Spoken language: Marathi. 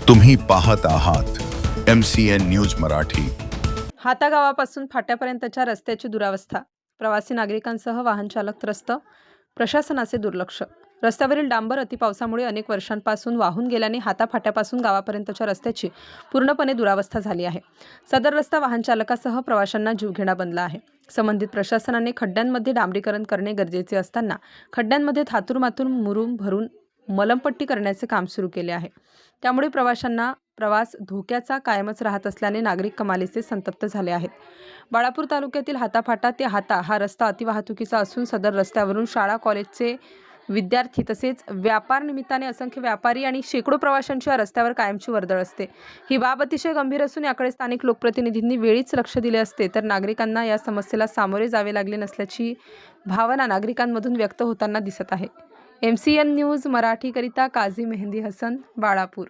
तुम्ही पाहत आहात MCN न्यूज मराठी। हाता गावापासून फाट्यापर्यंतच्या रस्त्याची दुरावस्था, प्रवासी नागरिकांसह वाहन चालक त्रस्त, प्रशासनाचे दुर्लक्ष। रस्त्यावरील डांबर अतिपावसामुळे अनेक वर्षांपासून वाहून गेल्याने हाता फाट्यापासून गावापर्यंतच्या रस्त्याची पूर्णपणे दुरावस्था झाली आहे। सदर रस्ता वाहन चालकासह प्रवाशांना जीवघेणा बनला आहे। संबंधित प्रशासनाने खड्ड्यांमध्ये डांबरीकरण करणे गरजेचे असताना खड्ड्यांमध्ये थातुरमातुर मुरुम भरून मलमपट्टी करण्याचे काम सुरू केले आहे। त्यामुळे प्रवाशांना प्रवास धोक्याचा कायमच राहत असल्याने नागरिक कमालीचे संतप्त झाले आहेत। बाळापूर तालुक्यातील हाताफाटा ते हाता हा रस्ता अतिवाहतुकीचा असून सदर रस्त्यावरून शाळा कॉलेजचे विद्यार्थी तसेच व्यापार निमित्ताने असंख्य व्यापारी आणि शेकडो प्रवाशांची या रस्त्यावर कायमची वर्दळ असते। ही बाब अतिशय गंभीर असून याकडे स्थानिक लोकप्रतिनिधींनी वेळीच लक्ष दिले असते तर नागरिकांना या समस्येला सामोरे जावे लागले नसल्याची भावना नागरिकांमधून व्यक्त होताना दिसत आहे। MCN न्यूज मराठीकरिता काझी मेहंदी हसन, बाळापूर।